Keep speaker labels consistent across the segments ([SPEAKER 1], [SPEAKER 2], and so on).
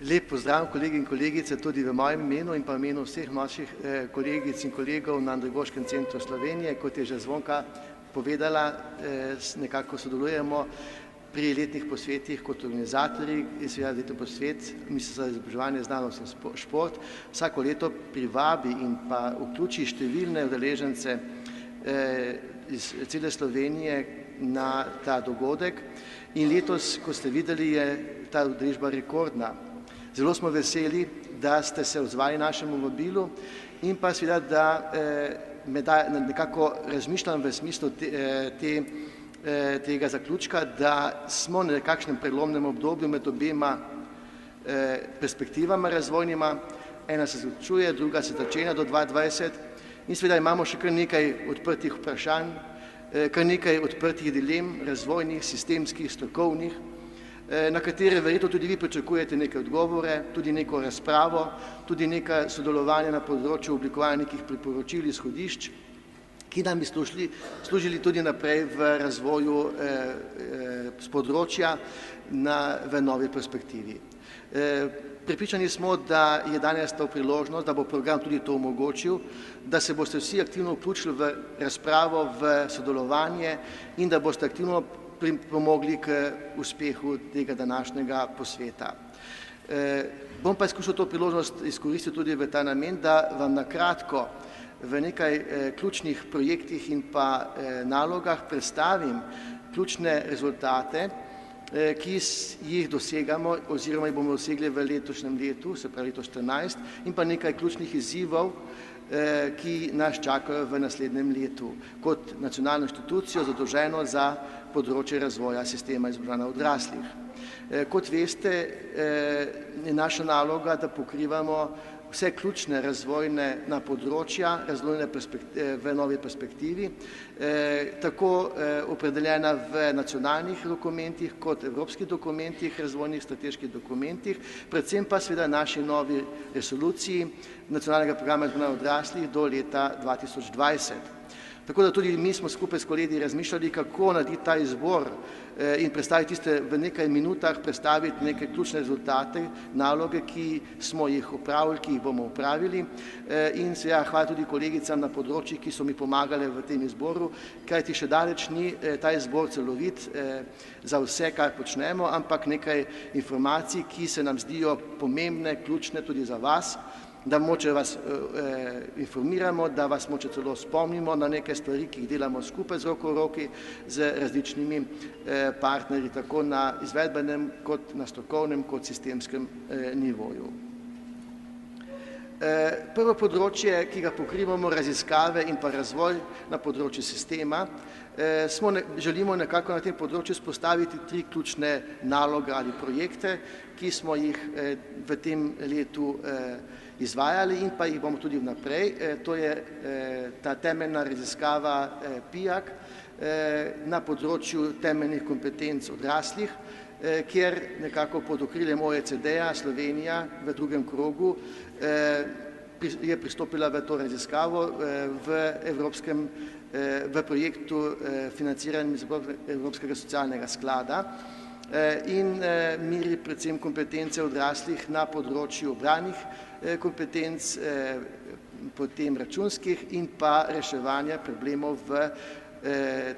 [SPEAKER 1] Lep pozdrav, kolegi in kolegice, tudi v mojem imenu in pa imenu vseh naših kolegic in kolegov na Andragoškem centru Slovenije. Kot je že Zvonka povedala, nekako sodelujemo pri letnih posvetih kot organizatorji in seveda letni posvet Ministrstva za izobraževanje, znanost in šport vsako leto privabi in pa vključi številne udeležence iz cele Slovenije na ta dogodek. In letos, kot ste videli, je ta udeležba rekordna. Zelo smo veseli, da ste se odzvali našemu vabilu in pa seveda, da nekako razmišljam v smislu tega zaključka, da smo na nekakšnem prelomnem obdobju med obema perspektivama razvojnima. Ena se zaključuje, druga se začenja do 2020 in seveda imamo še kar nekaj odprtih vprašanj, kar nekaj odprtih dilem, razvojnih, sistemskih, strokovnih, na katere verjetno tudi vi pričakujete neke odgovore, tudi neko razpravo, tudi nekaj sodelovanja na področju oblikovanja nekih priporočil, izhodišč, ki nam bi služili tudi naprej v razvoju s področja v novi perspektivi. Prepričani smo, da je danes to priložnost, da bo program tudi to omogočil, da se boste vsi aktivno vključili v razpravo, v sodelovanje in da boste aktivno pomogli k uspehu tega današnjega posveta. Bom pa skušal to priložnost izkoristiti tudi v ta namen, da vam na kratko v nekaj ključnih projektih in pa nalogah predstavim ključne rezultate, ki jih dosegamo oziroma jih bomo dosegli v letošnjem letu, se pravi leto 2014, in pa nekaj ključnih izzivov, ki nas čakajo v naslednjem letu kot nacionalno inštitucijo zadolženo za področje razvoja sistema izobraževanja odraslih. Kot veste, je naša naloga, da pokrivamo vse ključne razvojne področja, razvojne v novi perspektivi, tako opredeljena v nacionalnih dokumentih kot evropskih dokumentih, razvojnih strateških dokumentih, predvsem pa seveda naši novi resoluciji nacionalnega programa izobraževanja odraslih do leta 2020. Tako da tudi mi smo skupaj s kolegi razmišljali, kako narediti ta izbor in predstaviti v nekaj minutah, predstaviti neke ključne rezultate, naloge, ki smo jih opravili, ki jih bomo opravili. In seveda hvala tudi kolegicam na področjih, ki so mi pomagale v tem izboru, kajti še daleč ni ta izbor celovit za vse, kar počnemo, ampak nekaj informacij, ki se nam zdijo pomembne, ključne tudi za vas, da moče vas informiramo, da vas moče celo spomnimo na neke stvari, ki jih delamo skupaj z roko v roki z različnimi partnerji, tako na izvedbenem, kot na strokovnem, kot sistemskem nivoju. Prvo področje, ki ga pokrivamo, raziskave in pa razvoj na področju sistema, želimo nekako na tem področju spostaviti 3 ključne naloge ali projekte, ki smo jih v tem letu izvajali in pa jih bomo tudi vnaprej. To je ta temeljna raziskava PIAK na področju temeljnih kompetenc odraslih, kjer nekako pod okriljem OECD-ja Slovenija v drugem krogu je pristopila v to raziskavo v projektu financiranjem iz Evropskega socialnega sklada in meri predvsem kompetence odraslih na področju branih kompetenc, potem računskih in pa reševanja problemov v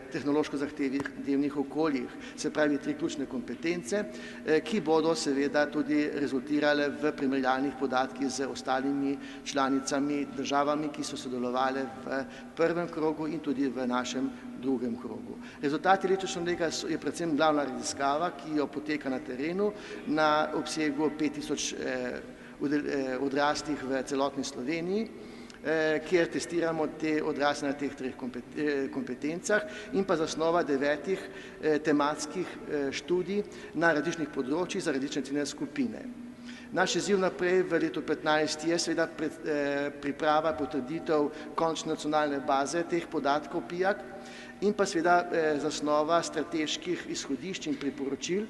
[SPEAKER 1] tehnološko zahtevnih okoljih, se pravi 3 ključne kompetence, ki bodo seveda tudi rezultirale v primerjalnih podatkih z ostalimi članicami, državami, ki so sodelovali v prvem krogu in tudi v našem drugem krogu. Rezultati letošnjega je predvsem glavna raziskava, ki jo poteka na terenu na obsegu 5000 odraslih v celotni Sloveniji, kjer testiramo te odrasle na teh 3 kompetencah in pa zasnova 9 tematskih študij na različnih področjih za različne ciljne skupine. Naš izziv naprej v letu 2015 je seveda priprava, potrditev končne nacionalne baze teh podatkov PIAK in pa seveda zasnova strateških izhodišč in priporočil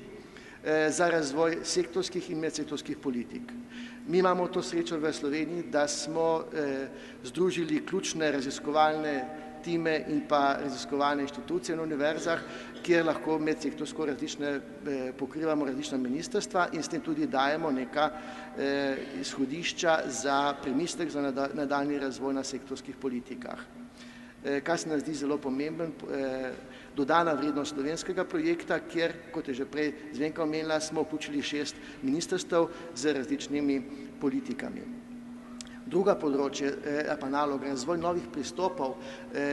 [SPEAKER 1] za razvoj sektorskih in medsektorskih politik. Mi imamo to srečo v Sloveniji, da smo združili ključne raziskovalne time in pa raziskovalne inštitucije na univerzah, kjer lahko medsektorsko pokrivamo različna ministrstva in s tem tudi dajemo neka izhodišča za premislek za nadaljnji razvoj na sektorskih politikah. Kar se nam zdi zelo pomemben, dodana vrednost slovenskega projekta, kjer, kot je že prej Zvenka omenila, smo vključili 6 ministrstev z različnimi politikami. Druga področje pa naloga, razvoj novih pristopov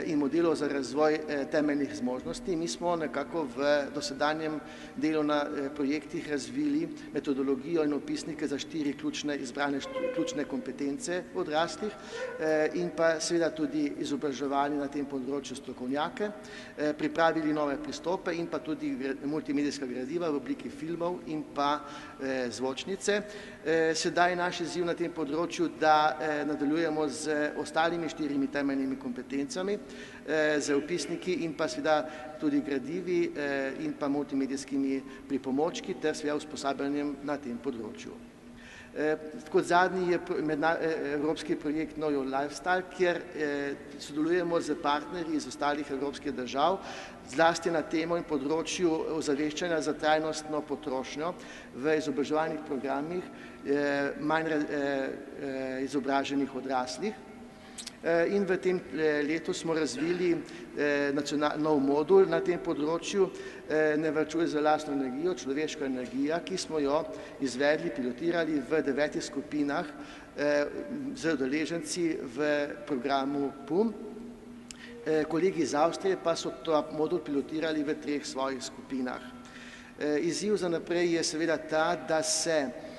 [SPEAKER 1] in modelov za razvoj temeljnih zmožnosti. Mi smo nekako v dosedanjem delu na projektih razvili metodologijo in opisnike za 4 ključne kompetence odraslih in pa seveda tudi izobraževali na tem področju strokovnjake, pripravili nove pristope in pa tudi multimedijska gradiva v obliki filmov in pa zvočnice. Sedaj naš izziv na tem področju, da nadaljujemo z ostalimi 4 temeljnimi kompetencami, z opisniki in pa seveda tudi gradivi in pa multimedijskimi pripomočki ter seveda usposabljanjem na tem področju. Kot zadnji je evropski projekt Know Your Lifestyle, kjer sodelujemo z partnerji iz ostalih evropskih držav, zlasti na temo in področju ozaveščanja za trajnostno potrošnjo v izobraževalnih programih manj izobraženih odraslih. In v tem letu smo razvili nov modul na tem področju, Ne varčuj za lastno energijo, človeška energija, ki smo jo izvedli, pilotirali v 9 skupinah z udeleženci v programu PUM. Kolegi iz Avstrije pa so ta modul pilotirali v 3 svojih skupinah. Izziv za naprej je seveda ta, da se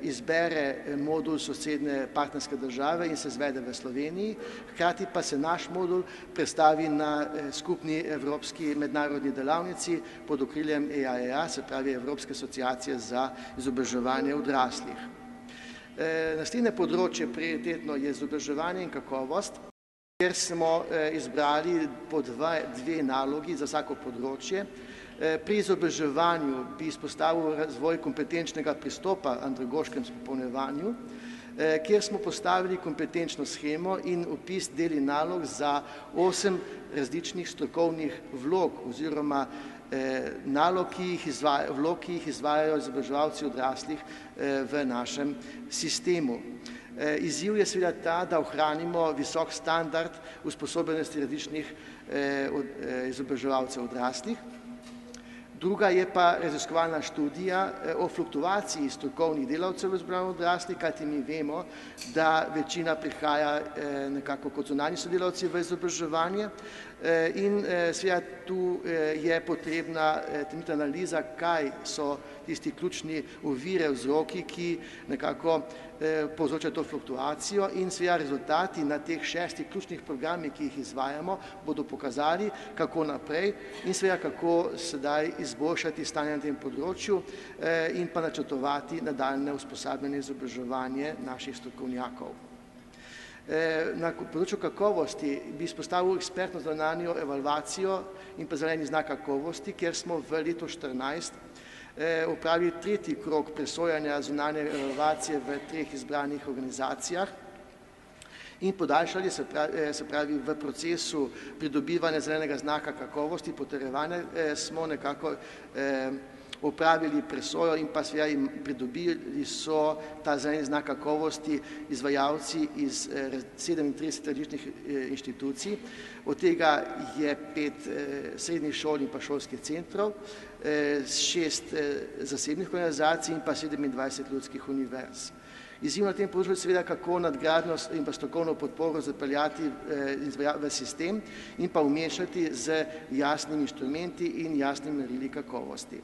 [SPEAKER 1] izbere modul sosednje partnerske države in se izvede v Sloveniji, hkrati pa se naš modul predstavi na skupni evropski mednarodni delavnici pod okriljem EAEA, se pravi Evropske asociacije za izobraževanje odraslih. Naslednje področje prioritetno je izobraževanje in kakovost, kjer smo izbrali po 2 nalogi za vsako področje. Pri izobraževanju bi izpostavil razvoj kompetenčnega pristopa andragoškem izpopolnjevanju, kjer smo postavili kompetenčno shemo in opis del in nalog za 8 različnih strokovnih vlog oziroma nalog, ki jih izvajajo izobraževalci odraslih v našem sistemu. Izziv je seveda ta, da ohranimo visok standard usposobljenosti različnih izobraževalcev odraslih. Druga je pa raziskovalna študija o fluktuaciji strokovnih delavcev v izobraževanju odraslih, kajti mi vemo, da večina prihaja nekako kot zunanji sodelavci v izobraževanje in seveda tu je potrebna temeljita analiza, kaj so tisti ključni ovire, vzroki, ki nekako povzročajo to fluktuacijo in seveda rezultati na teh 6 ključnih programih, ki jih izvajamo, bodo pokazali, kako naprej in seveda kako sedaj izboljšati stanje na tem področju in pa načrtovati nadaljnje usposabljanje in izobraževanje naših strokovnjakov. Na področju kakovosti bi izpostavil ekspertno zunanjo evalvacijo in pa zeleni znak kakovosti, kjer smo v letu 2014 opravili 3. krog presojanja zunanje evalvacije v 3 izbranih organizacijah in podaljšali, se pravi v procesu pridobivanja zelenega znaka kakovosti, potrjevanja smo nekako opravili presojo in pa seveda pridobili so ta zeleni znak kakovosti izvajalci iz 37 različnih inštitucij, od tega je 5 srednjih šol in pa šolskih centrov, 6 zasebnih organizacij in pa 27 ljudskih univerz. Izziv na tem področju je seveda, kako nadgradnjo in pa strokovno podporo zapeljati v sistem in pa umešati z jasnimi inštrumenti in jasnimi merili kakovosti.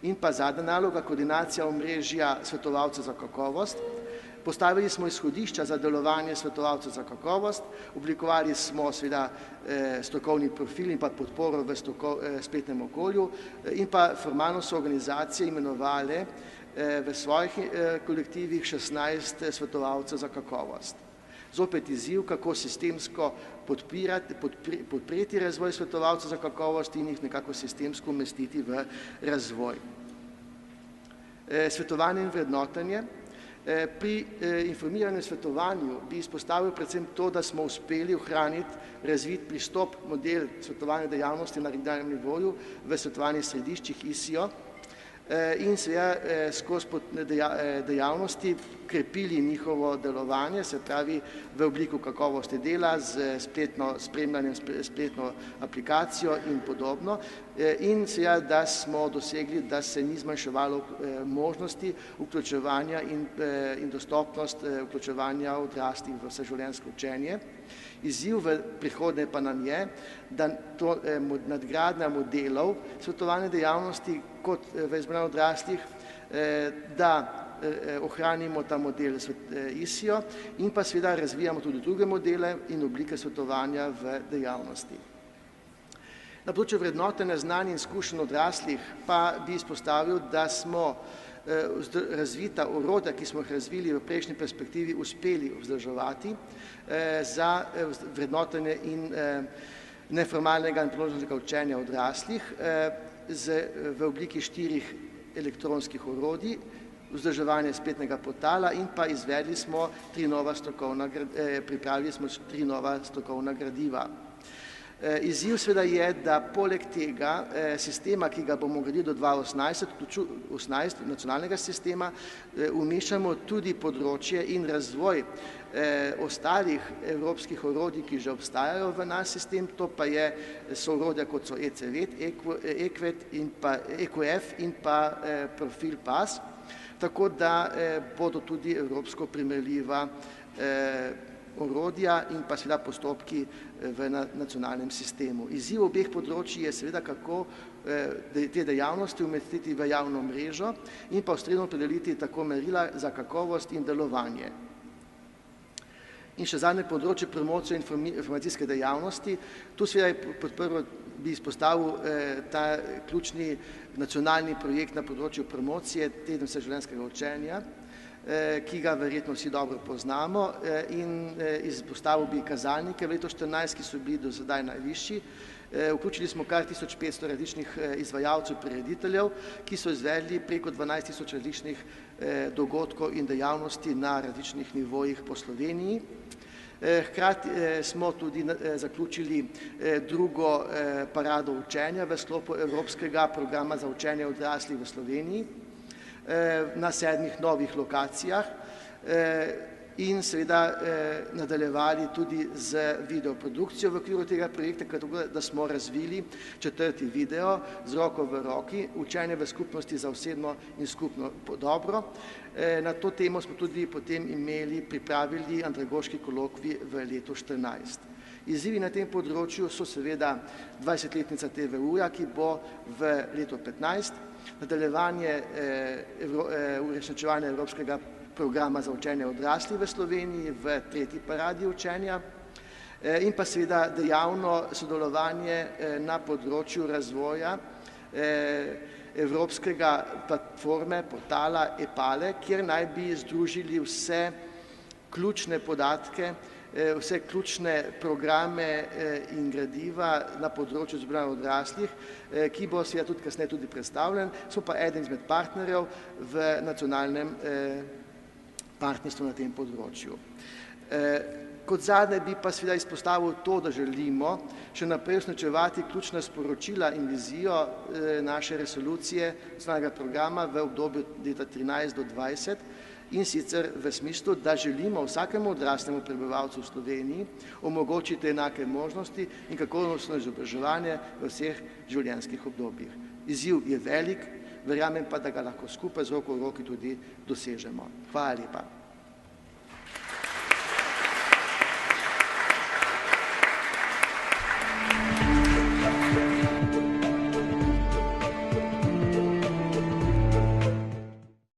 [SPEAKER 1] In pa zadnja naloga, koordinacija omrežja svetovalcev za kakovost. Postavili smo izhodišča za delovanje svetovalcev za kakovost, oblikovali smo seveda strokovni profil in pa podporo v spletnem okolju in pa formalno so organizacije imenovale v svojih kolektivih 16 svetovalcev za kakovost. Zopet izziv, kako sistemsko podpreti razvoj svetovalcev za kakovost in jih nekako sistemsko umestiti v razvoj. Svetovanje in vrednotenje. Pri informiranju in svetovanju bi izpostavil predvsem to, da smo uspeli ohraniti razvit pristop model svetovalne dejavnosti na regionalnem nivoju v svetovanjih središčih ISIO in seveda skozi dejavnosti krepili njihovo delovanje, se pravi v obliku kakovosti dela z spletno spremljanjem, spletno aplikacijo in podobno. In seveda, da smo dosegli, da se ni zmanjševalo možnosti vključevanja in dostopnost vključevanja odraslih v vseživljenjsko učenje. Izziv v prihodnje pa nam je, da to nadgradnja modelov svetovalne dejavnosti kot v izbranju odraslih, da ohranimo ta model ISIO in pa seveda razvijamo tudi druge modele in oblike svetovanja v dejavnosti. Na področju vrednotenja znanja in izkušenj odraslih pa bi izpostavil, da smo razvita orodja, ki smo jih razvili v prejšnji perspektivi, uspeli vzdrževati za vrednotenje in neformalnega in priložnostnega učenja odraslih v obliki 4 elektronskih orodij, vzdrževanje spletnega portala in pa pripravili smo 3 nova strokovna gradiva. Izziv seveda je, da poleg tega sistema, ki ga bomo gradili do 2018, nacionalnega sistema, umeščamo tudi področje in razvoj ostalih evropskih orodij, ki že obstajajo v naš sistem, to pa so orodja kot so ECVET, EQUET in pa EQF in pa Profil PAS, tako da bodo tudi evropsko primerljiva orodja in pa seveda postopki v nacionalnem sistemu. Izziv obeh področji je seveda, kako te dejavnosti umestiti v javno mrežo in pa ustrezno opredeliti tako merila za kakovost in delovanje. In še zadnje področje promocije informacijske dejavnosti. Tu seveda prvo bi izpostavil ta ključni nacionalni projekt na področju promocije Teden vseživljenjskega učenja, ki ga verjetno vsi dobro poznamo, in izpostavil bi kazalnike v letu 2014, ki so bili do sedaj najvišji. Vključili smo kar 1500 različnih izvajalcev, prirediteljev, ki so izvedli preko 12 000 različnih dogodkov in dejavnosti na različnih nivojih po Sloveniji. Hkrati smo tudi zaključili drugo parado učenja v sklopu Evropskega programa za učenje odraslih v Sloveniji na 7 novih lokacijah in seveda nadaljevali tudi z videoprodukcijo v okviru tega projekta, tako da smo razvili 4. video z roko v roki, učenje v skupnosti za osebno in skupno dobro. Na to temo smo tudi potem pripravili andragoški kolokvij v letu 2014. Izzivi na tem področju so seveda 20-letnica TVU-ja, ki bo v letu 2015, nadaljevanje uresničevanja Evropskega programa za učenje odraslih v Sloveniji v 3. paradi učenja in pa seveda dejavno sodelovanje na področju razvoja Evropskega platforme, portala EPALE, kjer naj bi združili vse ključne podatke, vse ključne programe in gradiva na področju izobraževanja odraslih, ki bo seveda tudi kasneje tudi predstavljen, so pa eden izmed partnerjev v nacionalnem partnerstvu na tem področju. Kot zadnje bi pa seveda izpostavil to, da želimo še naprej uresničevati ključna sporočila in vizijo naše resolucije nacionalnega programa v obdobju leta 2013 do 2020, in sicer v smislu, da želimo vsakemu odraslemu prebivalcu v Sloveniji omogočiti enake možnosti in kakovostno izobraževanje v vseh življenjskih obdobjih. Izziv je velik, verjamem pa, da ga lahko skupaj z roko v roki tudi dosežemo. Hvala lepa.